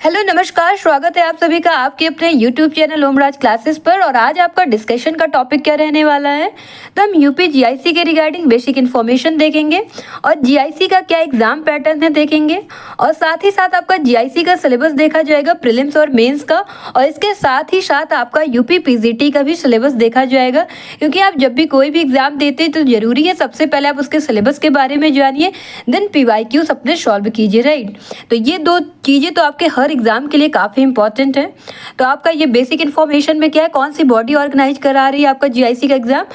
Hello नमस्कार, स्वागत है आप सभी का आपके अपने यूट्यूब चैनल ओमराज क्लासेस पर। और आज आपका डिस्कशन का टॉपिक क्या रहने वाला है, तो हम यूपी जीआईसी के रिगार्डिंग बेसिक इन्फॉर्मेशन देखेंगे और जीआईसी का क्या एग्जाम पैटर्न है देखेंगे, और साथ ही साथ आपका जीआईसी का सिलेबस देखा जाएगा प्रीलिम्स और मेंस का, और इसके साथ ही साथ आपका यूपी पीजीटी का भी सिलेबस देखा जाएगा। क्योंकि आप जब भी कोई भी एग्जाम देते हैं तो जरूरी है सबसे पहले आप उसके सिलेबस के बारे में जानिए, देन पीवाईक्यूज अपने सॉल्व कीजिए, राइट। तो ये दो चीज़ें तो आपके हर एग्जाम के लिए काफ़ी इंपॉर्टेंट है। तो आपका ये बेसिक इन्फॉर्मेशन में क्या है, कौन सी बॉडी ऑर्गेनाइज करा रही है आपका जीआईसी का exam,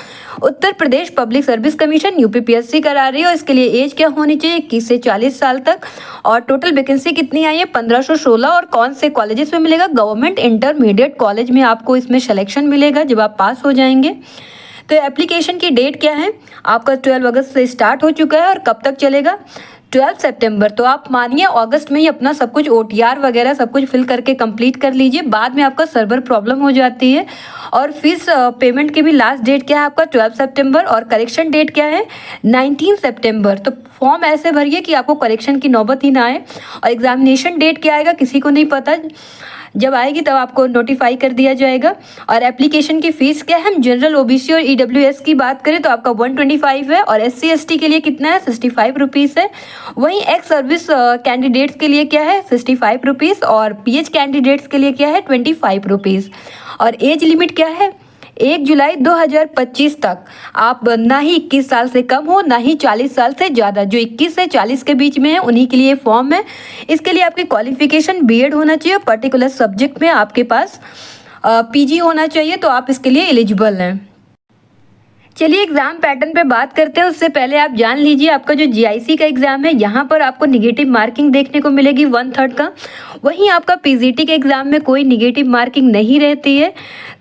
Uttar Pradesh public service commission UPPSC करा रही है। और इसके लिए एज क्या होनी चाहिए, 21 से 40 साल तक। और टोटल वैकेंसी कितनी आई है, 1516। और कौन से कॉलेजेस में मिलेगा, गवर्नमेंट इंटरमीडिएट कॉलेज में आपको इसमें सिलेक्शन मिलेगा जब आप पास हो जाएंगे। तो एप्लीकेशन की डेट क्या है, आपका 12 अगस्त से स्टार्ट हो चुका है और कब तक चलेगा, 12 सितंबर। तो आप मानिए अगस्त में ही अपना सब कुछ ओटीआर वगैरह सब कुछ फिल करके कंप्लीट कर लीजिए, बाद में आपका सर्वर प्रॉब्लम हो जाती है। और फीस पेमेंट की भी लास्ट डेट क्या है आपका 12 सितंबर, और करेक्शन डेट क्या है 19 सितंबर। तो फॉर्म ऐसे भरिए कि आपको करेक्शन की नौबत ही ना आए। और एग्जामिनेशन डेट क्या आएगा किसी को नहीं पता, जब आएगी तब आपको नोटिफाई कर दिया जाएगा। और एप्लीकेशन की फ़ीस क्या है, हम जनरल ओबीसी और ईडब्ल्यूएस की बात करें तो आपका 125 है, और एससी एसटी के लिए कितना है 65 रुपीज़ है। वहीं एक्स सर्विस कैंडिडेट्स के लिए क्या है 65 रुपीज़, और पीएच कैंडिडेट्स के लिए क्या है 25 रुपीज़। और एज लिमिट क्या है, 1 जुलाई 2025 तक आप ना ही 21 साल से कम हो ना ही 40 साल से ज़्यादा। जो 21 से 40 के बीच में है उन्हीं के लिए फॉर्म है। इसके लिए आपकी क्वालिफिकेशन बीएड होना चाहिए, पर्टिकुलर सब्जेक्ट में आपके पास पीजी होना चाहिए, तो आप इसके लिए एलिजिबल हैं। चलिए एग्जाम पैटर्न पे बात करते हैं। उससे पहले आप जान लीजिए आपका जो जीआईसी का एग्जाम है यहाँ पर आपको निगेटिव मार्किंग देखने को मिलेगी 1/3 का। वहीं आपका पीजीटी के एग्जाम में कोई निगेटिव मार्किंग नहीं रहती है।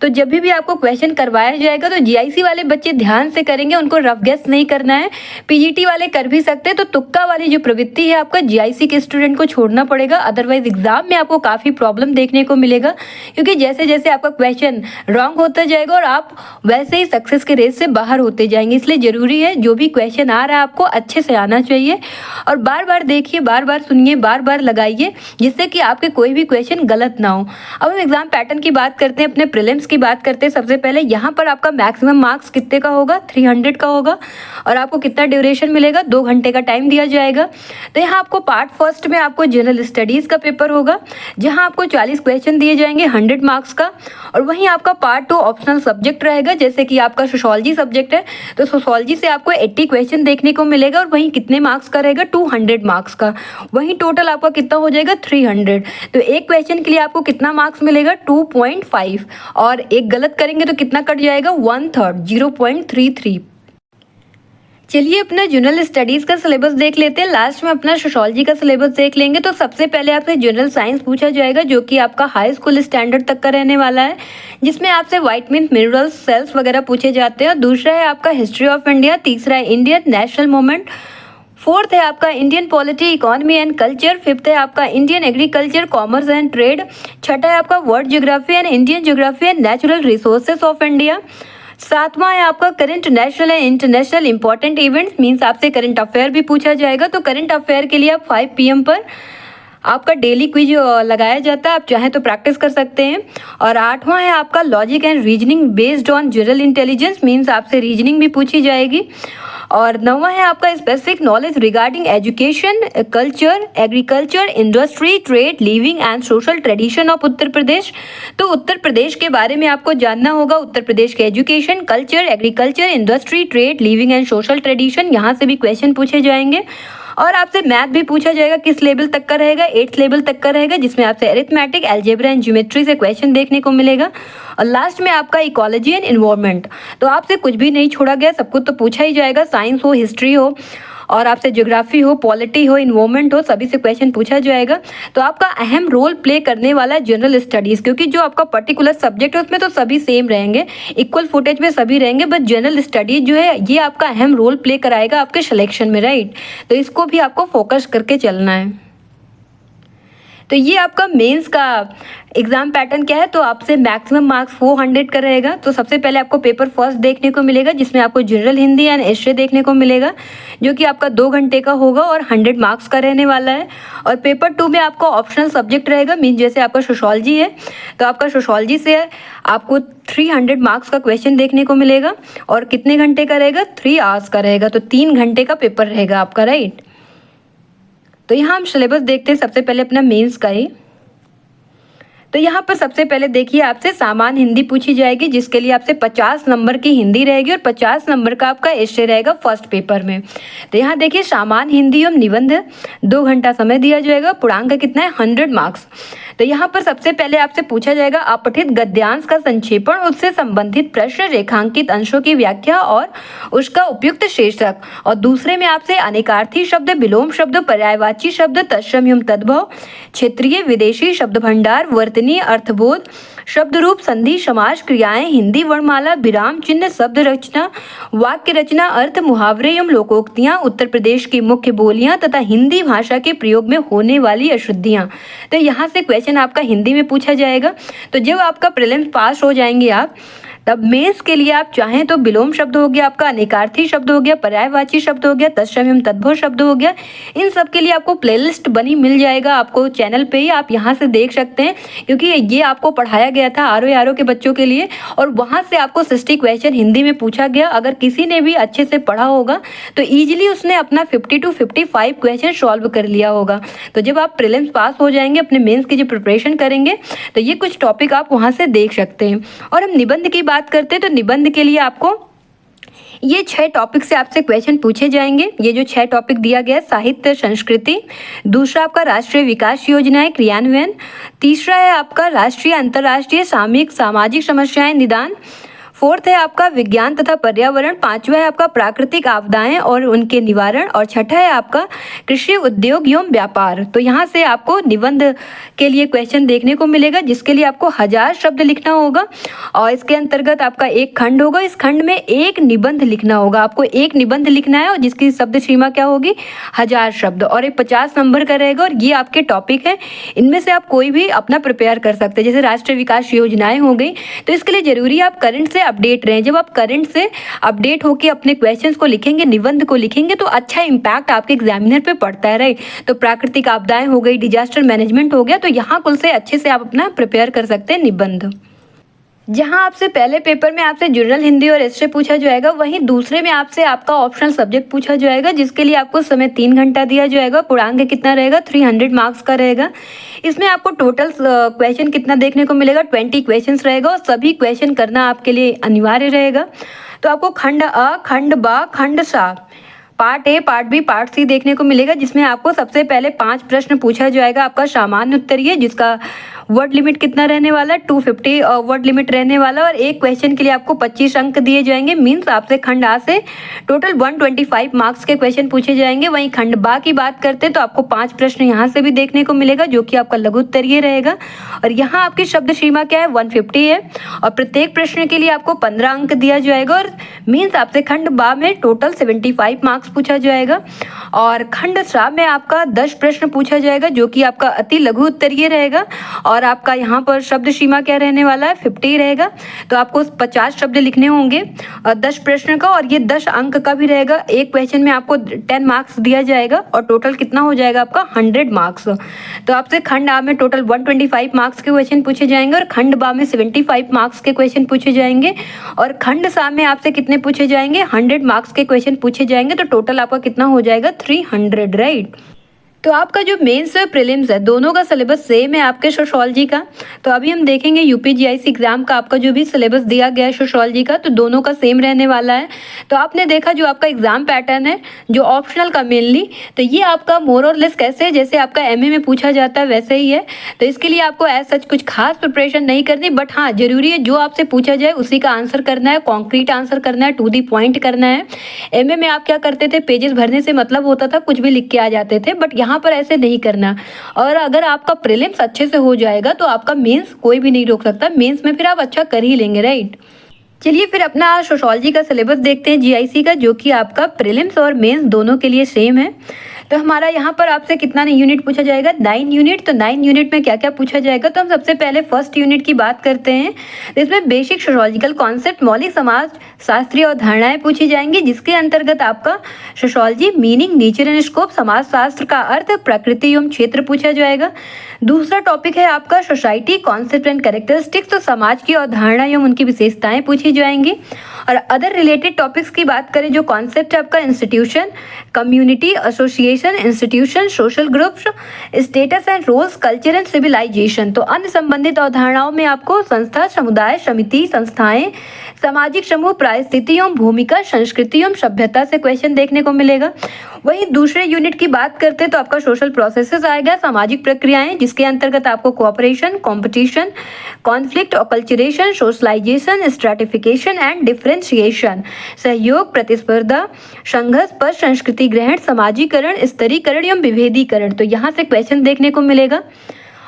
तो जब भी आपको क्वेश्चन करवाया जाएगा तो जीआईसी वाले बच्चे ध्यान से करेंगे, उनको रफ गेस नहीं करना है। पीजीटी वाले कर भी सकते हैं, तो तुक्का वाली जो प्रवृत्ति है आपका जीआईसी के स्टूडेंट को छोड़ना पड़ेगा, अदरवाइज एग्जाम में आपको काफ़ी प्रॉब्लम देखने को मिलेगा। क्योंकि जैसे जैसे आपका क्वेश्चन रॉन्ग होता जाएगा और आप वैसे ही सक्सेस के रेस से बाहर होते जाएंगे। इसलिए जरूरी है जो भी क्वेश्चन आ रहा है आपको अच्छे से आना चाहिए, और बार बार देखिए, बार बार सुनिए, बार बार लगाइए, जिससे कि आपके कोई भी क्वेश्चन गलत ना हो। अब हम एग्जाम पैटर्न की बात करते हैं, अपने प्रीलिम्स की बात करते हैं। सबसे पहले यहाँ पर आपका मैक्सिमम मार्क्स कितने का होगा, 300 का होगा, और आपको कितना ड्यूरेशन मिलेगा, 2 घंटे का टाइम दिया जाएगा। तो यहाँ आपको पार्ट फर्स्ट में आपको जनरल स्टडीज़ का पेपर होगा, जहाँ आपको 40 क्वेश्चन दिए जाएंगे 100 मार्क्स का। और वहीं आपका पार्ट 2 ऑप्शनल सब्जेक्ट रहेगा, जैसे कि आपका सोशोलॉजी सब्जेक्ट है, तो सोशोलॉजी से आपको 80 क्वेश्चन देखने को मिलेगा, और वहीं कितने मार्क्स का रहेगा 200 मार्क्स का। वहीं टोटल आपका कितना हो जाएगा 300। तो एक क्वेश्चन के लिए आपको कितना मार्क्स मिलेगा 2.5, और एक गलत करेंगे तो कितना कट जाएगा 1/3, 0.33। चलिए अपना जनरल स्टडीज़ का सिलेबस देख लेते हैं, लास्ट में अपना सोशोलॉजी का सिलेबस देख लेंगे। तो सबसे पहले आपसे जनरल साइंस पूछा जाएगा, जो कि आपका हाई स्कूल स्टैंडर्ड तक का रहने वाला है, जिसमें आपसे वाइटमिन मिनरल्स सेल्स वगैरह पूछे जाते हैं। दूसरा है आपका हिस्ट्री ऑफ इंडिया, तीसरा है इंडियन नेशनल मूवमेंट, फोर्थ है आपका Indian polity economy and culture, fifth है आपका Indian agriculture commerce and trade, छठा है आपका world geography and Indian geography and natural resources of India, सातवां है आपका current national and international important events, means आपसे करंट अफेयर भी पूछा जाएगा। तो करंट अफेयर के लिए आप 5 PM पर आपका डेली क्विज लगाया जाता है, आप चाहें तो प्रैक्टिस कर सकते हैं। और आठवां है आपका logic and reasoning based on general intelligence, means आपसे रीजनिंग भी पूछी जाएगी। और नौवां है आपका specific knowledge regarding education, culture, agriculture, industry, trade, living and social tradition of Uttar Pradesh. तो उत्तर प्रदेश के बारे में आपको जानना होगा, उत्तर प्रदेश के education, culture, agriculture, industry, trade, living and social tradition, यहाँ से भी क्वेश्चन पूछे जाएंगे। और आपसे मैथ भी पूछा जाएगा, किस लेवल तक का रहेगा, 8th लेवल तक का रहेगा, जिसमें आपसे अरिथमेटिक, अलजेब्रा एंड ज्योमेट्री से क्वेश्चन देखने को मिलेगा। और लास्ट में आपका इकोलॉजी एंड एनवायरनमेंट। तो आपसे कुछ भी नहीं छोड़ा गया, सब कुछ तो पूछा ही जाएगा, साइंस हो, हिस्ट्री हो, और आपसे ज्योग्राफी हो, पॉलिटी हो, इन्वायरमेंट हो, सभी से क्वेश्चन पूछा जाएगा। तो आपका अहम रोल प्ले करने वाला है जनरल स्टडीज़, क्योंकि जो आपका पर्टिकुलर सब्जेक्ट है उसमें तो सभी सेम रहेंगे, इक्वल फुटेज में सभी रहेंगे, बट जनरल स्टडीज जो है ये आपका अहम रोल प्ले कराएगा आपके सिलेक्शन में, राइट। तो इसको भी आपको फोकस करके चलना है। तो ये आपका मेंस का एग्जाम पैटर्न क्या है, तो आपसे मैक्सिमम मार्क्स 400 का रहेगा। तो सबसे पहले आपको पेपर फर्स्ट देखने को मिलेगा जिसमें आपको जनरल हिंदी एंड हिस्ट्री देखने को मिलेगा, जो कि आपका 2 घंटे का होगा और 100 मार्क्स का रहने वाला है। और पेपर 2 में आपका ऑप्शनल सब्जेक्ट रहेगा, मीन जैसे आपका सोशोलॉजी है तो आपका सोशोलॉजी से आपको 300 मार्क्स का क्वेश्चन देखने को मिलेगा। और कितने घंटे का रहेगा, 3 आवर्स का रहेगा, तो 3 घंटे का पेपर रहेगा आपका, राइट। तो यहाँ हम सिलेबस देखते हैं सबसे पहले अपना मेंस का ही। तो यहाँ पर सबसे पहले देखिए आपसे सामान्य हिंदी पूछी जाएगी, जिसके लिए आपसे 50 नंबर की हिंदी रहेगी और 50 नंबर का आपका एस्से रहेगा फर्स्ट पेपर में। तो यहाँ देखिए सामान्य हिंदी एवं निबंध 2 घंटा समय दिया जाएगा, पूर्णांक कितना है 100 मार्क्स। तो यहाँ पर सबसे पहले आपसे पूछा जाएगा अपठित गद्यांश का संक्षेपण, उससे संबंधित प्रश्न, रेखांकित अंशों की व्याख्या और उसका उपयुक्त शीर्षक। और दूसरे में आपसे अनेकार्थी शब्द, विलोम शब्द, पर्यायवाची शब्द, तत्सम एवं तद्भव, क्षेत्रीय विदेशी शब्द भंडार, वर्तनी, अर्थबोध, शब्द रूप, संधि, समास, क्रियाएं, हिंदी वर्णमाला, विराम चिन्ह, शब्द रचना, वाक्य रचना, अर्थ, मुहावरे एवं लोकोक्तियां, उत्तर प्रदेश की मुख्य बोलियां तथा हिंदी भाषा के प्रयोग में होने वाली अशुद्धियां। तो यहाँ से क्वेश्चन आपका हिंदी में पूछा जाएगा। तो जब आपका प्रीलिम्स पास हो जाएंगे आप, तब मेंस के लिए आप चाहें तो विलोम शब्द हो गया, आपका अनेकार्थी शब्द हो गया, पर्यायवाची शब्द हो गया, तत्सम एवं तद्भव शब्द हो गया, इन सब के लिए आपको प्लेलिस्ट बनी मिल जाएगा आपको चैनल पे ही, आप यहाँ से देख सकते हैं, क्योंकि ये आपको पढ़ाया गया था आरओ के बच्चों के लिए, और वहाँ से आपको 60 क्वेश्चन हिंदी में पूछा गया। अगर किसी ने भी अच्छे से पढ़ा होगा तो ईजिली उसने अपना 50 to 55 क्वेश्चन सॉल्व कर लिया होगा। तो जब आप प्रीलिम्स पास हो जाएंगे, अपने मेंस की जो प्रिपरेशन करेंगे, तो ये कुछ टॉपिक आप वहाँ से देख सकते हैं। और हम निबंध की बात करते हैं, तो निबंध के लिए आपको ये 6 टॉपिक से आपसे क्वेश्चन पूछे जाएंगे। ये जो 6 टॉपिक दिया गया है, साहित्य संस्कृति, दूसरा आपका राष्ट्रीय विकास योजनाएं क्रियान्वयन, तीसरा है आपका राष्ट्रीय अंतर्राष्ट्रीय सामयिक सामाजिक समस्याएं निदान, फोर्थ है आपका विज्ञान तथा पर्यावरण, पांचवा है आपका प्राकृतिक आपदाएं और उनके निवारण, और छठा है आपका कृषि उद्योग एवं व्यापार। तो यहाँ से आपको निबंध के लिए क्वेश्चन देखने को मिलेगा, जिसके लिए आपको 1000 शब्द लिखना होगा। और इसके अंतर्गत आपका एक खंड होगा, इस खंड में एक निबंध लिखना होगा, आपको एक निबंध लिखना है, और जिसकी शब्द सीमा क्या होगी 1000 शब्द, और ये 50 नंबर का रहेगा। और ये आपके टॉपिक है, इनमें से आप कोई भी अपना प्रिपेयर कर सकते हैं। जैसे राष्ट्रीय विकास योजनाएं हो गई, तो इसके लिए जरूरी है आप करंट से अपडेट रहें। जब आप करंट से अपडेट होकर अपने क्वेश्चंस को लिखेंगे, निबंध को लिखेंगे, तो अच्छा इंपैक्ट आपके एग्जामिनर पे पड़ता है, राइट। तो प्राकृतिक आपदाएं हो गई, डिजास्टर मैनेजमेंट हो गया, तो यहाँ कुल से अच्छे से आप अपना प्रिपेयर कर सकते हैं निबंध। जहां आपसे पहले पेपर में आपसे जनरल हिंदी और हिस्ट्री पूछा जाएगा, वहीं दूसरे में आपसे आपका ऑप्शनल सब्जेक्ट पूछा जाएगा, जिसके लिए आपको समय 3 घंटा दिया जाएगा। पूर्णांक कितना रहेगा 300 मार्क्स का रहेगा। इसमें आपको टोटल क्वेश्चन कितना देखने को मिलेगा 20 क्वेश्चंस रहेगा, और सभी क्वेश्चन करना आपके लिए अनिवार्य रहेगा। तो आपको खंड अ, खंड ब, खंड सा, part A, part B, part C देखने को मिलेगा, जिसमें आपको सबसे पहले 5 प्रश्न पूछा जाएगा आपका सामान्य उत्तरीय, जिसका वर्ड लिमिट कितना रहने वाला है 250 वर्ड लिमिट रहने वाला, और एक क्वेश्चन के लिए आपको 25 अंक दिए जाएंगे। मीन्स आपसे खंड आ से टोटल 125 मार्क्स के क्वेश्चन पूछे जाएंगे। वहीं खंड बा की बात करते हैं तो आपको 5 प्रश्न यहाँ से भी देखने को मिलेगा, जो कि आपका लघु उत्तरीय रहेगा। और यहाँ आपकी शब्द सीमा क्या है 150 है, और प्रत्येक प्रश्न के लिए आपको 15 अंक दिया जाएगा। और मीन्स आपसे खंड बा में टोटल 75 मार्क्स पूछा जाएगा। और खंड सा में आपका 10 प्रश्न पूछा जाएगा, जो कि आपका अति लघु उत्तरीय रहेगा। और आपका यहाँ पर शब्द सीमा क्या रहने वाला है 50 रहेगा। तो आपको 50 शब्द लिखने होंगे और 10 प्रश्न का, और ये 10 अंक का भी रहेगा। एक क्वेश्चन में आपको 10 मार्क्स दिया जाएगा, और टोटल कितना हो जाएगा आपका 100 मार्क्स। तो आपसे खंड आ में टोटल 125 मार्क्स के क्वेश्चन पूछे जाएंगे, और खंड बा में 75 मार्क्स के क्वेश्चन पूछे जाएंगे, और खंड सा में आपसे कितने पूछे जाएंगे 100 मार्क्स के क्वेश्चन पूछे जाएंगे। तो टोटल आपका कितना हो जाएगा 300, राइट। तो आपका जो मेंस है प्रीलिम्स है, दोनों का सिलेबस सेम है आपके सोशोलॉजी का। तो अभी हम देखेंगे यूपीजीआईसी एग्जाम का आपका जो भी सिलेबस दिया गया है सोशोलॉजी का, तो दोनों का सेम रहने वाला है। तो आपने देखा जो आपका एग्जाम पैटर्न है जो ऑप्शनल का मेनली, तो ये आपका मोर और लेस कैसे जैसे आपका एमए में पूछा जाता है वैसे ही है। तो इसके लिए आपको एज सच कुछ खास प्रिपरेशन नहीं करनी, बट हाँ जरूरी है जो आपसे पूछा जाए उसी का आंसर करना है, कॉन्क्रीट आंसर करना है, टू दी पॉइंट करना है। एमए में आप क्या करते थे, पेजेस भरने से मतलब होता था, कुछ भी लिख के आ जाते थे, बट यहाँ पर ऐसे नहीं करना। और अगर आपका प्रीलिम्स अच्छे से हो जाएगा तो आपका मेंस कोई भी नहीं रोक सकता, मेंस में फिर आप अच्छा कर ही लेंगे, राइट। चलिए फिर अपना सोशोलॉजी का सिलेबस देखते हैं जीआईसी का, जो कि आपका प्रीलिम्स और मेंस दोनों के लिए सेम है। तो हमारा यहाँ पर आपसे कितना यूनिट पूछा जाएगा, 9 यूनिट। तो 9 यूनिट में क्या क्या पूछा जाएगा, तो हम सबसे पहले फर्स्ट यूनिट की बात करते हैं। इसमें बेसिक सोशोलॉजिकल कॉन्सेप्ट, मौलिक समाज शास्त्रीय अवधारणाएं पूछी जाएंगी, जिसके अंतर्गत आपका sociology meaning, nature and scope, समाज शास्त्र का अर्थ, प्रकृति एवं क्षेत्र पूछा जाएगा। दूसरा टॉपिक है आपका सोसाइटी कॉन्सेप्ट एंड कैरेक्टरिस्टिक्स, तो समाज की अवधारणा एवं उनकी विशेषताएं पूछी जाएंगी। और अदर रिलेटेड टॉपिक्स की बात करें, जो कॉन्सेप्ट है आपका institution, community, association, institution, social groups, status and roles, culture and civilisation. तो अन्य संबंधित अवधारणाओं में आपको संस्था, समुदाय, समिति, संस्थाएं, सामाजिक समूह, परिस्थिति एवं भूमिका, संस्कृति एवं सभ्यता से क्वेश्चन देखने को मिलेगा। वहीं दूसरे यूनिट की बात करते हैं तो आपका सोशल प्रोसेसेस आएगा, सामाजिक प्रक्रियाएं, जिसके अंतर्गत आपको cooperation, competition, conflict, acculturation, socialisation, stratification and differentiation, सहयोग, प्रतिस्पर्धा, संघर्ष, पर संस्कृति ग्रहण, समाजीकरण, स्तरीकरण एवं विभेदीकरण। तो यहाँ से क्वेश्चन देखने को मिलेगा।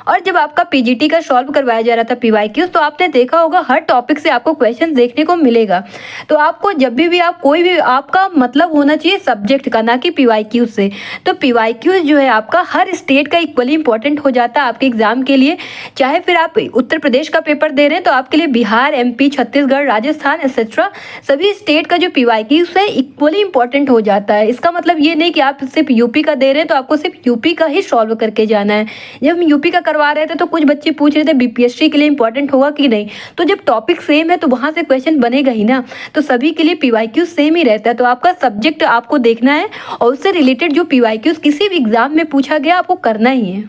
और जब आपका पीजीटी का सॉल्व करवाया जा रहा था पीवाईक्यूज, तो आपने देखा होगा हर टॉपिक से आपको क्वेश्चन देखने को मिलेगा। तो आपको जब भी आप कोई भी आपका मतलब होना चाहिए सब्जेक्ट का, ना कि पीवाईक्यूज से। तो पीवाईक्यूज जो है आपका हर स्टेट का इक्वली इंपॉर्टेंट हो जाता है आपके एग्जाम के लिए। चाहे फिर आप उत्तर प्रदेश का पेपर दे रहे हैं तो आपके लिए बिहार, एमपी, छत्तीसगढ़, राजस्थान एक्सेट्रा सभी स्टेट का जो पीवाईक्यूज है इक्वली इंपॉर्टेंट हो जाता है। इसका मतलब ये नहीं कि आप सिर्फ यूपी का दे रहे हैं तो आपको सिर्फ यूपी का ही सॉल्व करके जाना है। जब हम यूपी का करवा रहे थे तो कुछ बच्चे पूछ रहे थे बीपीएससी के लिए इंपॉर्टेंट होगा कि नहीं। तो जब टॉपिक सेम है तो वहां से क्वेश्चन बनेगा ही ना। तो सभी के लिए पीवाईक्यू सेम ही रहता है। तो आपका सब्जेक्ट आपको देखना है और उससे रिलेटेड जो पीवाईक्यूज किसी भी एग्जाम में पूछा गया आपको करना ही है।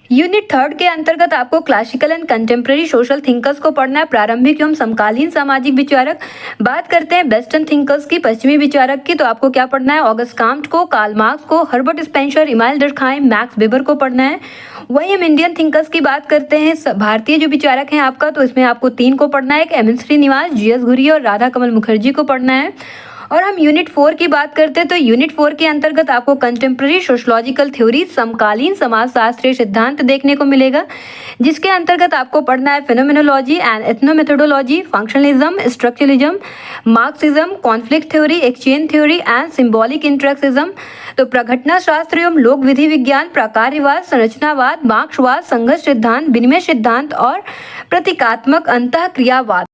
यूनिट थर्ड के अंतर्गत आपको classical and contemporary social thinkers को पढ़ना है, प्रारंभिक एवं समकालीन सामाजिक विचारक। बात करते हैं वेस्टर्न थिंकर्स की, पश्चिमी विचारक की, तो आपको क्या पढ़ना है, ऑगस्ट काम्ट को, कार्ल मार्क्स को, Herbert Spencer, Emanuel Durkheim, Max Weber को पढ़ना है। वही हम इंडियन थिंकर्स की बात करते हैं, भारतीय जो विचारक हैं आपका, तो इसमें आपको 3 को पढ़ना है, एक एम एन श्रीनिवास, जी.एस. घुरी और राधा कमल मुखर्जी को पढ़ना है। और हम यूनिट 4 की बात करते हैं तो यूनिट 4 के अंतर्गत आपको कंटेम्प्रेरी सोशोलॉजिकल थ्योरी, समकालीन समाज शास्त्रीय सिद्धांत देखने को मिलेगा, जिसके अंतर्गत आपको पढ़ना है phenomenology and ethnomethodology, functionalism, structuralism, Marxism, conflict theory, exchange theory and symbolic interactionism. तो प्रघटना शास्त्र एवं लोक विधि विज्ञान, प्रकार्यवाद, संरचनावाद, मार्क्सवाद, संघर्ष सिद्धांत, विनिमय सिद्धांत और प्रतीकात्मक अंतःक्रियावाद।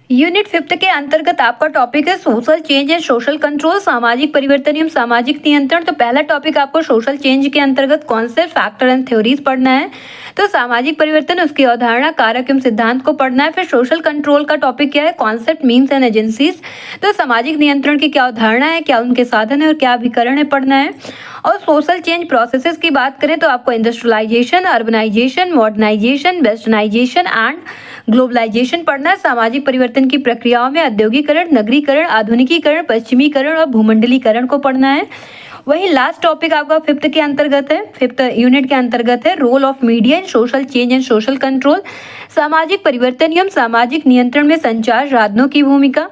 यूनिट 5 के अंतर्गत आपका टॉपिक है social change and social control, सामाजिक परिवर्तन एवं सामाजिक नियंत्रण। तो पहला टॉपिक आपको सोशल चेंज के अंतर्गत कॉन्सेप्ट, फैक्टर एंड थ्योरीज पढ़ना है। तो सामाजिक परिवर्तन, उसकी अवधारणा, कारक एवं सिद्धांत को पढ़ना है। फिर सोशल कंट्रोल का टॉपिक क्या है, कॉन्सेप्ट, मीन्स एंड एजेंसीज। तो सामाजिक नियंत्रण की क्या अवधारणा है, क्या उनके साधन है और क्या अभिकरण है, पढ़ना है। और सोशल चेंज प्रोसेसेस की बात करें तो आपको industrialisation, urbanisation, modernisation, westernisation and globalisation पढ़ना है। सामाजिक परिवर्तन की प्रक्रियाओं में औद्योगिकरण, नगरीकरण, आधुनिकीकरण, पश्चिमीकरण और भूमंडलीकरण को पढ़ना है। वही लास्ट टॉपिक आपका 5th के अंतर्गत है, 5th यूनिट के अंतर्गत है role of media in social change and social control, सामाजिक परिवर्तन एवं सामाजिक नियंत्रण में संचार साधनों की भूमिका।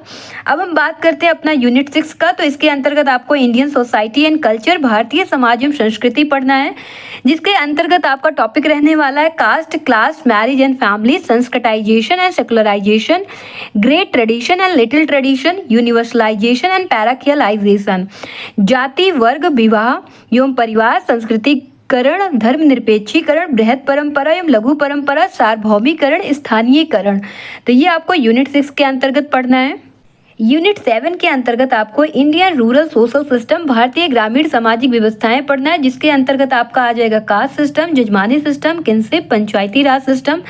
अब हम बात करते हैं अपना यूनिट 6 का, तो इसके अंतर्गत आपको Indian society and culture, Bharatiya Samaj एवं संस्कृति पढ़ना है, जिसके अंतर्गत आपका टॉपिक रहने वाला है caste, class, marriage and family, Sanskritisation and secularisation, great tradition and little tradition, universalisation and parochialisation, जाति, वर्ग, विवाह एवं परिवार, संस्कृतिकरण, धर्मनिरपेक्षीकरण, बृहद परंपरा एवं लघु परंपरा, सार्वभौमिकरण, स्थानीयकरण। तो ये आपको यूनिट 6 के अंतर्गत पढ़ना है। यूनिट 7 के अंतर्गत आपको इंडियन रूरल सोशल सिस्टम, भारतीय ग्रामीण सामाजिक व्यवस्थाएं पढ़ना है, जिसके अंतर्गत आपका आ जाएगा कास्ट सिस्टम, जजमानी सिस्टम, किनशिप, पंचायती राज सिस्टम,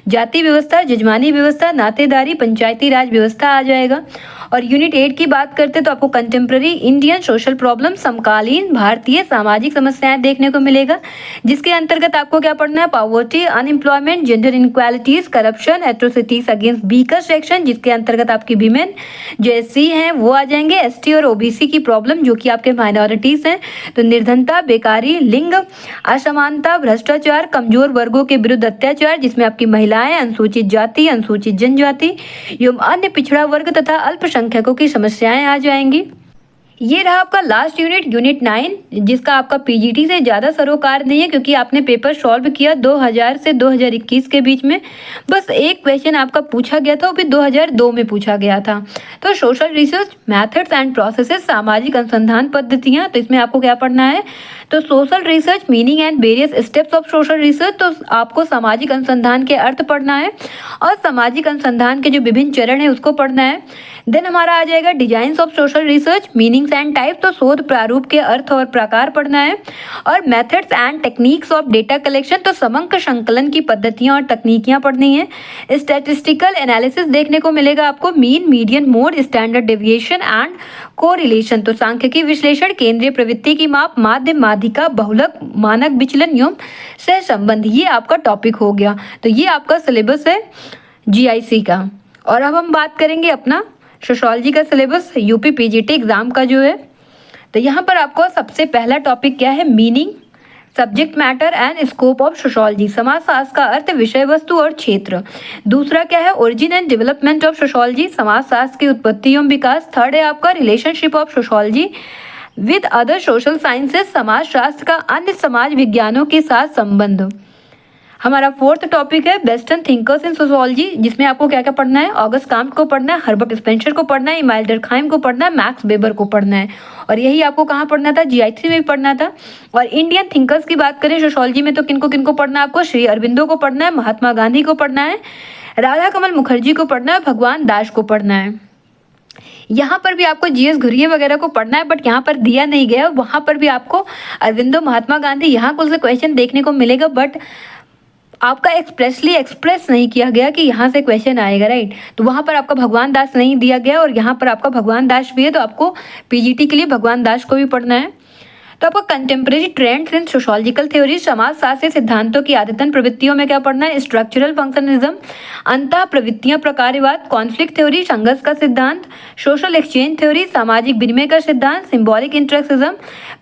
जाति व्यवस्था, जजमानी व्यवस्था, नातेदारी, पंचायती राज व्यवस्था आ जाएगा। और यूनिट 8 की बात करते हैं तो आपको कंटेम्प्रेरी इंडियन सोशल प्रॉब्लम, समकालीन भारतीय सामाजिक समस्याएं देखने को मिलेगा, जिसके अंतर्गत आपको क्या पढ़ना है, poverty, unemployment, gender inequalities, corruption, atrocities against weaker section, जिसके अंतर्गत आपकी वीमेन जो एससी हैं वो आ जाएंगे, एसटी और ओबीसी की प्रॉब्लम जो कि आपके माइनॉरिटीज हैं, तो निर्धनता, बेकारी, लिंग असमानता, भ्रष्टाचार, कमजोर वर्गों के विरुद्ध अत्याचार, जिसमें आपकी महिलाएं, अनुसूचित जाति, अनुसूचित जनजाति एवं अन्य पिछड़ा वर्ग तथा अल्पसंख्यकों की समस्याएं आ जाएंगी। ये रहा आपका लास्ट यूनिट, यूनिट 9, जिसका आपका पीजीटी से ज़्यादा सरोकार नहीं है क्योंकि आपने पेपर सॉल्व किया 2000 से 2021 के बीच में। बस एक क्वेश्चन आपका पूछा गया था, वो भी 2002 में पूछा गया था। तो social research methods and processes, सामाजिक अनुसंधान पद्धतियाँ, तो इसमें आपको क्या पढ़ना है? तो social research meaning and various steps of social research, तो आपको सामाजिक अनुसंधान के अर्थ पढ़ना है और सामाजिक अनुसंधान के जो विभिन्न चरण है उसको पढ़ना है। देन हमारा आ जाएगा designs of social research meanings and type, तो शोध प्रारूप के अर्थ और प्रकार पढ़ना है। और methods and techniques of data collection, तो समग्र संकलन की पद्धतियां और तकनीकियां पढ़नी है। स्टैटिस्टिकल एनालिसिस देखने को मिलेगा आपको, mean, median, mode, standard deviation and correlation, तो सांख्यिकी विश्लेषण, केंद्रीय प्रवृत्ति की माप, माध्य, माध्यिका, बहुलक, मानक विचलन एवं सह संबंध, ये आपका टॉपिक हो गया। तो ये आपका सिलेबस है जीआईसी का। और अब हम बात करेंगे अपना सोशोलॉजी का सिलेबस यूपी पीजीटी एग्जाम का जो है। तो यहाँ पर आपको सबसे पहला टॉपिक क्या है? Meaning, subject matter and scope of sociology, समाजशास्त्र का अर्थ, विषय वस्तु और क्षेत्र। दूसरा क्या है? Origin and development of sociology, समाजशास्त्र की उत्पत्ति एवं विकास। थर्ड है आपका relationship of sociology with other social sciences, समाजशास्त्र का अन्य समाज विज्ञानों के साथ संबंध। हमारा फोर्थ टॉपिक है वेस्टर्न थिंकर्स इन सोशोलॉजी, जिसमें आपको क्या क्या पढ़ना है? ऑगस्ट काम्ट को पढ़ना है, हर्बर्ट स्पेंसर को पढ़ना है, इमाइल डर्कहाइम को पढ़ना है, मैक्स वेबर को पढ़ना है। और यही आपको कहाँ पढ़ना था? जीआईसी में भी पढ़ना था। और इंडियन थिंकर्स की बात करें सोशोलॉजी में, तो किनको किनको पढ़ना है आपको? श्री अरविंदो को पढ़ना है, महात्मा गांधी को पढ़ना है, राधा कमल मुखर्जी को पढ़ना है, भगवान दास को पढ़ना है। यहाँ पर भी आपको जीएस घुरिये वगैरह को पढ़ना है, बट यहाँ पर दिया नहीं गया। वहाँ पर भी आपको अरविंदो, महात्मा गांधी, यहाँ कुछ से क्वेश्चन देखने को मिलेगा, बट आपका एक्सप्रेसली एक्सप्रेस नहीं किया गया कि यहाँ से क्वेश्चन आएगा, राइट। तो वहाँ पर आपका भगवान दास नहीं दिया गया और यहाँ पर आपका भगवान दास भी है, तो आपको पीजीटी के लिए भगवान दास को भी पढ़ना है। तो आपको contemporary trends in sociological theory, समाजशास्त्रीय सिद्धांतों की आदतन प्रवृत्तियों में क्या पढ़ना है? स्ट्रक्चरल फंक्शनलिज्म, अंतः प्रवृत्तियां प्रकारवाद, कॉन्फ्लिक्ट थ्योरी, संघर्ष का सिद्धांत, सोशल एक्सचेंज थ्योरी, सामाजिक विनिमय का सिद्धांत, सिंबॉलिक इंटरेक्सिज्म,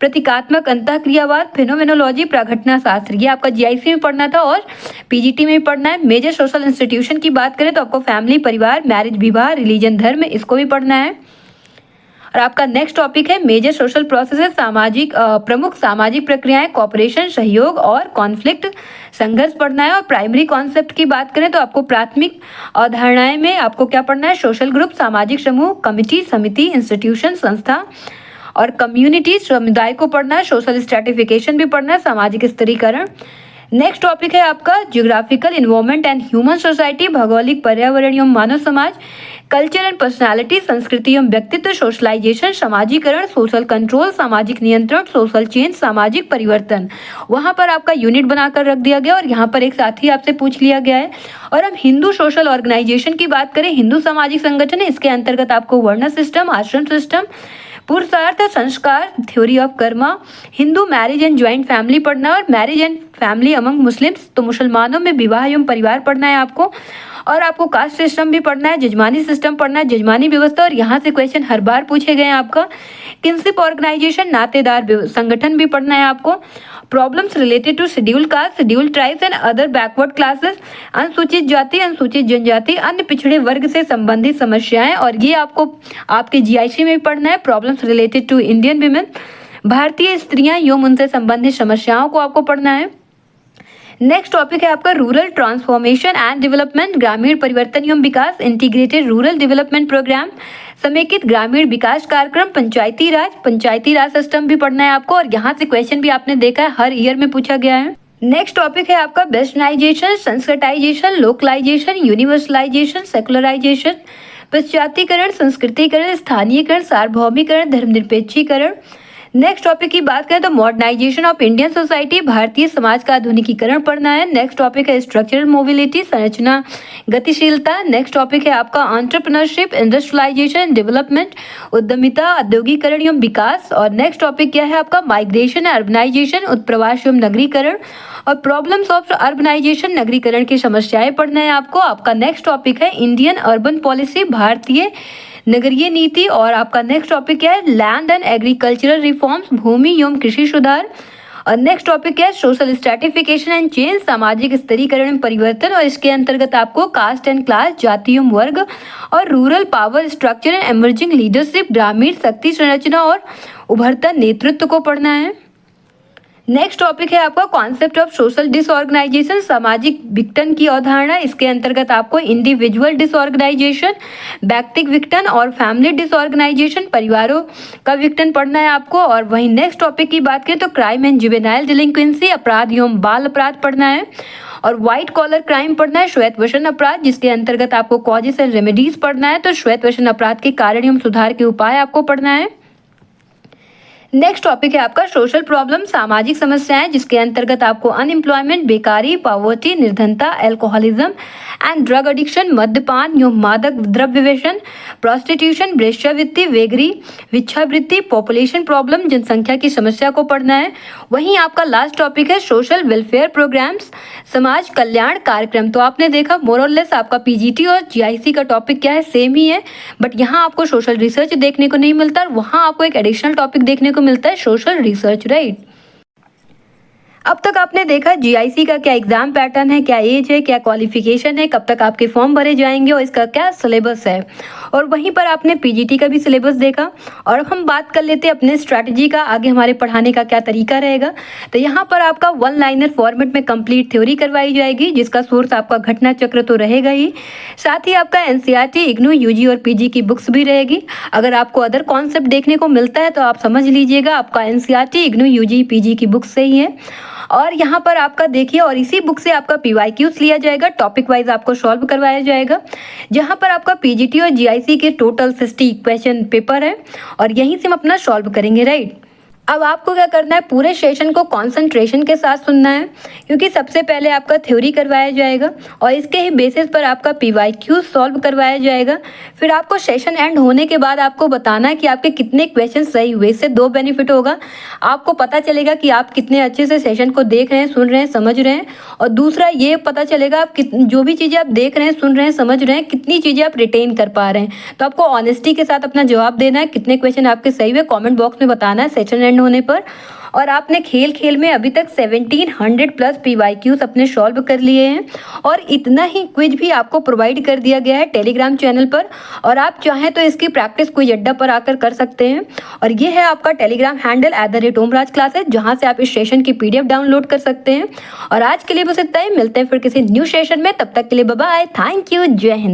प्रतीकात्मक अंतःक्रियावाद, फिनोमेनोलॉजी, प्राघटना शास्त्र। ये आपका जीआईसी में पढ़ना था और पीजीटी में भी पढ़ना है। मेजर सोशल इंस्टीट्यूशन की बात करें तो आपको फैमिली, परिवार, मैरिज, विवाह, रिलीजन, धर्म, इसको भी पढ़ना है। और आपका नेक्स्ट टॉपिक है मेजर सोशल प्रोसेसेस, सामाजिक प्रमुख सामाजिक प्रक्रियाएं, कॉपरेशन, सहयोग और कॉन्फ्लिक्ट, संघर्ष पढ़ना है। और प्राइमरी कॉन्सेप्ट की बात करें तो आपको प्राथमिक अवधारणाएं में आपको क्या पढ़ना है? सोशल ग्रुप, सामाजिक समूह, कमिटी, समिति, इंस्टीट्यूशन, संस्था और कम्युनिटी, समुदाय को पढ़ना है। सोशल स्ट्रेटिफिकेशन भी पढ़ना है, सामाजिक स्तरीकरण। नेक्स्ट टॉपिक है आपका geographical environment and human society, भौगोलिक पर्यावरण एवं मानव समाज, कल्चर एंड पर्सनालिटी, संस्कृति एवं व्यक्तित्व, सोशलाइजेशन, समाजीकरण, सोशल कंट्रोल, सामाजिक नियंत्रण, सोशल चेंज, सामाजिक परिवर्तन। वहाँ पर आपका यूनिट बनाकर रख दिया गया और यहाँ पर एक साथ ही आपसे पूछ लिया गया है। और हम हिंदू सोशल ऑर्गेनाइजेशन की बात करें, हिंदू सामाजिक संगठन है, इसके अंतर्गत आपको वर्ण सिस्टम, आश्रम सिस्टम, पुरुषार्थ, संस्कार, theory of Karma, Hindu marriage and joint family पढ़ना और marriage and family among Muslims, तो मुसलमानों में विवाह एवं परिवार पढ़ना है आपको। और आपको कास्ट सिस्टम भी पढ़ना है, जजमानी सिस्टम पढ़ना है, जजमानी व्यवस्था। और यहाँ से क्वेश्चन हर बार पूछे गए हैं आपका। किनशिप ऑर्गेनाइजेशन, नातेदार संगठन भी पढ़ना है आपको। Problems related to schedule caste, schedule tribes and other backward classes, अनुसूचित जाति, अनुसूचित जनजाति, अन्य पिछड़े वर्ग से संबंधित समस्याएं। और ये आपको आपके जीआईसी में भी पढ़ना है। Problems related to Indian women, भारतीय स्त्रियां एवं उनसे संबंधित समस्याओं को आपको पढ़ना है। नेक्स्ट टॉपिक है आपका रूरल ट्रांसफॉर्मेशन एंड डेवलपमेंट, ग्रामीण परिवर्तन एवं विकास, इंटीग्रेटेड रूरल डेवलपमेंट प्रोग्राम, समेकित ग्रामीण विकास कार्यक्रम, पंचायती राज सिस्टम भी पढ़ना है आपको। और यहाँ से क्वेश्चन भी आपने देखा है, हर ईयर में पूछा गया है। नेक्स्ट टॉपिक है आपका westernisation, Sanskritisation, localisation, universalization, secularisation, पाश्चात्यकरण, संस्कृतिकरण, स्थानीयकरण, सार्वभौमिकरण, धर्मनिरपेक्षीकरण। नेक्स्ट टॉपिक की बात करें तो modernisation of Indian society, Bharatiya Samaj का आधुनिकीकरण पढ़ना है। नेक्स्ट टॉपिक है स्ट्रक्चरल मोबिलिटी, संरचना गतिशीलता। नेक्स्ट टॉपिक है आपका एंटरप्रेन्योरशिप, इंडस्ट्रियलाइजेशन, डेवलपमेंट, उद्यमिता, औद्योगिकरण एवं विकास। और नेक्स्ट टॉपिक क्या है आपका माइग्रेशन, अर्बनाइजेशन, उत्प्रवास एवं नगरीकरण। और प्रॉब्लम्स ऑफ अर्बनाइजेशन, नगरीकरण की समस्याएं पढ़ना है आपको। आपका नेक्स्ट टॉपिक है इंडियन अर्बन पॉलिसी, भारतीय नगरीय नीति। और आपका नेक्स्ट टॉपिक क्या है लैंड एंड एग्रीकल्चरल रिफॉर्म्स, भूमि एवं कृषि सुधार। और नेक्स्ट टॉपिक है सोशल स्ट्रैटिफिकेशन एंड चेंज, सामाजिक स्तरीकरण में परिवर्तन, और इसके अंतर्गत आपको कास्ट एंड क्लास, जाति एवं वर्ग, और rural power structure and emerging leadership, ग्रामीण शक्ति संरचना और उभरता नेतृत्व को पढ़ना है। नेक्स्ट टॉपिक है आपका कॉन्सेप्ट ऑफ सोशल डिसऑर्गेनाइजेशन, सामाजिक विघटन की अवधारणा। इसके अंतर्गत आपको इंडिविजुअल डिसऑर्गेनाइजेशन, व्यक्तिगत विघटन और फैमिली डिसऑर्गेनाइजेशन, परिवारों का विघटन पढ़ना है आपको। और वहीं नेक्स्ट टॉपिक की बात करें तो क्राइम एंड जुवेनाइल डिलिंक्वेंसी, अपराध एवं बाल अपराध पढ़ना है। और व्हाइट कॉलर क्राइम पढ़ना है, श्वेत वसन अपराध, जिसके अंतर्गत आपको कॉजेस एंड रेमेडीज पढ़ना है। तो श्वेत वसन अपराध के कारण एवं सुधार के उपाय आपको पढ़ना है। नेक्स्ट टॉपिक है आपका सोशल प्रॉब्लम, सामाजिक समस्याएं, जिसके अंतर्गत आपको अनएम्प्लॉयमेंट, बेकारी, पॉवर्टी, निर्धनता, एल्कोहलिज्म एंड ड्रग एडिक्शन, मद्यपान एवं मादक द्रव्य व्यसन, प्रोस्टिट्यूशन, वेश्यावृत्ति, वेगरी, भिक्षावृत्ति, पॉपुलेशन प्रॉब्लम, जनसंख्या की समस्या को पढ़ना है। वहीं आपका लास्ट टॉपिक है सोशल वेलफेयर प्रोग्राम्स, समाज कल्याण कार्यक्रम। तो आपने देखा मोरलेस आपका पीजीटी और जीआईसी का टॉपिक क्या है, सेम ही है, बट यहाँ आपको सोशल रिसर्च देखने को नहीं मिलता, वहाँ आपको एक एडिशनल टॉपिक देखने को मिलता है सोशल रिसर्च, राइट। अब तक आपने देखा जीआईसी का क्या एग्जाम पैटर्न है, क्या एज है, क्या क्वालिफिकेशन है, कब तक आपके फॉर्म भरे जाएंगे और इसका क्या सिलेबस है, और वहीं पर आपने पीजीटी का भी सिलेबस देखा। और अब हम बात कर लेते हैं अपने स्ट्रैटेजी का, आगे हमारे पढ़ाने का क्या तरीका रहेगा। तो यहाँ पर आपका वन लाइनर फॉर्मेट में कंप्लीट थ्योरी करवाई जाएगी, जिसका सोर्स आपका घटना चक्र तो रहेगा ही, साथ ही आपका एनसीईआरटी, इग्नू, यूजी और पीजी की बुक्स भी रहेगी। अगर आपको अदर कॉन्सेप्ट देखने को मिलता है तो आप समझ लीजिएगा आपका एनसीईआरटी, इग्नू, यूजी, पीजी की बुक्स से ही है। और यहाँ पर आपका देखिए, और इसी बुक से आपका पीवाईक्यूज लिया जाएगा, टॉपिक वाइज आपको सॉल्व करवाया जाएगा, जहाँ पर आपका पीजीटी और जीआईसी के टोटल 60 क्वेश्चन पेपर है और यहीं से हम अपना सॉल्व करेंगे, राइट। अब आपको क्या करना है, पूरे सेशन को कंसंट्रेशन के साथ सुनना है, क्योंकि सबसे पहले आपका थ्योरी करवाया जाएगा और इसके ही बेसिस पर आपका पीवाईक्यू सॉल्व करवाया जाएगा। फिर आपको सेशन एंड होने के बाद आपको बताना है कि आपके कितने क्वेश्चन सही हुए। इससे दो बेनिफिट होगा, आपको पता चलेगा कि आप कितने अच्छे से सेशन को देख रहे हैं, सुन रहे हैं, समझ रहे हैं, और दूसरा ये पता चलेगा आप जो भी चीज़ें आप देख रहे हैं, सुन रहे हैं, समझ रहे हैं, कितनी चीज़ें आप रिटेन कर पा रहे हैं। तो आपको ऑनेस्टी के साथ अपना जवाब देना है, कितने क्वेश्चन आपके सही हुए कॉमेंट बॉक्स में बताना है सेशन एंड होने पर। और आपने खेल खेल में अभी तक 1700 प्लस पीवाईक्यूज अपने सॉल्व कर लिए हैं और इतना ही क्विज भी आपको प्रोवाइड कर दिया गया है टेलीग्राम चैनल पर, और आप चाहें तो इसकी प्रैक्टिस क्विज अड्डा पर आकर कर सकते हैं। और ये है आपका टेलीग्राम हैंडल @ओमराज क्लासेस, जहां से आप इस सेशन की पीडीएफ डाउनलोड कर सकते हैं। और आज के लिए बस इतना ही, मिलते हैं फिर किसी न्यू सेशन में, तब तक के लिए बाय बाय, थैंक यू, जय हिंद।